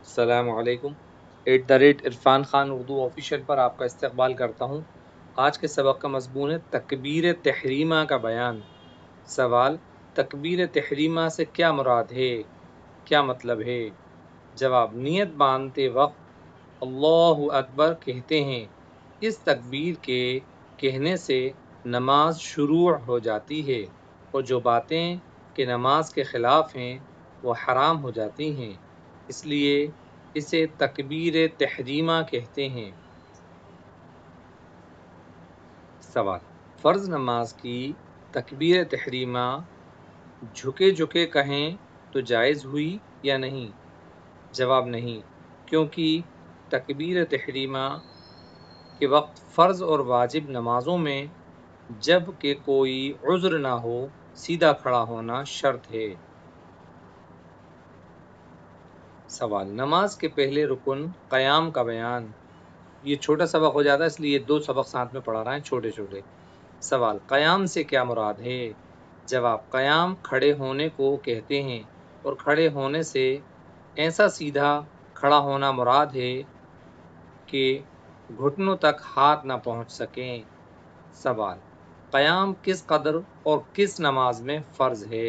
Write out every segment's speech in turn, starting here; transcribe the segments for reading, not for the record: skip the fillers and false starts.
السلام علیکم۔ عرفان خان اردو آفیشیل پر آپ کا استقبال کرتا ہوں۔ آج کے سبق کا مضمون ہے تکبیر تحریمہ کا بیان۔ سوال: تکبیر تحریمہ سے کیا مراد ہے؟ کیا مطلب ہے؟ جواب: نیت باندھتے وقت اللہ اکبر کہتے ہیں۔ اس تکبیر کے کہنے سے نماز شروع ہو جاتی ہے اور جو باتیں کہ نماز کے خلاف ہیں وہ حرام ہو جاتی ہیں، اس لیے اسے تکبیر تحریمہ کہتے ہیں۔ سوال: فرض نماز کی تکبیر تحریمہ جھکے کہیں تو جائز ہوئی یا نہیں؟ جواب: نہیں، کیونکہ تکبیر تحریمہ کے وقت فرض اور واجب نمازوں میں جب کہ کوئی عذر نہ ہو سیدھا کھڑا ہونا شرط ہے۔ سوال: نماز کے پہلے رکن قیام کا بیان۔ یہ چھوٹا سبق ہو جاتا ہے، اس لیے 2 سبق ساتھ میں پڑھا رہے ہیں، چھوٹے۔ سوال: قیام سے کیا مراد ہے؟ جواب: قیام کھڑے ہونے کو کہتے ہیں اور کھڑے ہونے سے ایسا سیدھا کھڑا ہونا مراد ہے کہ گھٹنوں تک ہاتھ نہ پہنچ سکیں۔ سوال: قیام کس قدر اور کس نماز میں فرض ہے؟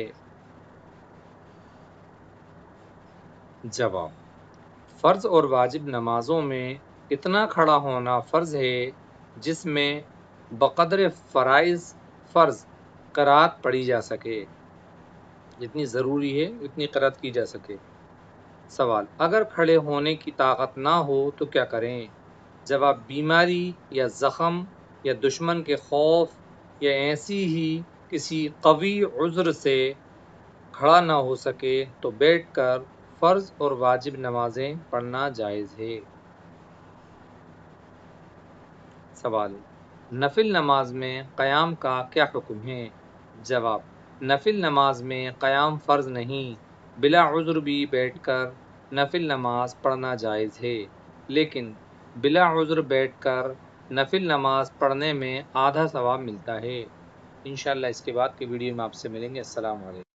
جواب: فرض اور واجب نمازوں میں اتنا کھڑا ہونا فرض ہے جس میں بقدر فرض قرات پڑھی جا سکے، جتنی ضروری ہے اتنی قرات کی جا سکے۔ سوال: اگر کھڑے ہونے کی طاقت نہ ہو تو کیا کریں؟ جواب: بیماری یا زخم یا دشمن کے خوف یا ایسی ہی کسی قوی عذر سے کھڑا نہ ہو سکے تو بیٹھ کر فرض اور واجب نمازیں پڑھنا جائز ہے۔ سوال: نفل نماز میں قیام کا کیا حکم ہے؟ جواب: نفل نماز میں قیام فرض نہیں، بلا عذر بھی بیٹھ کر نفل نماز پڑھنا جائز ہے، لیکن بلا عذر بیٹھ کر نفل نماز پڑھنے میں آدھا ثواب ملتا ہے۔ انشاءاللہ اس کے بعد کی ویڈیو میں آپ سے ملیں گے۔ السلام علیکم۔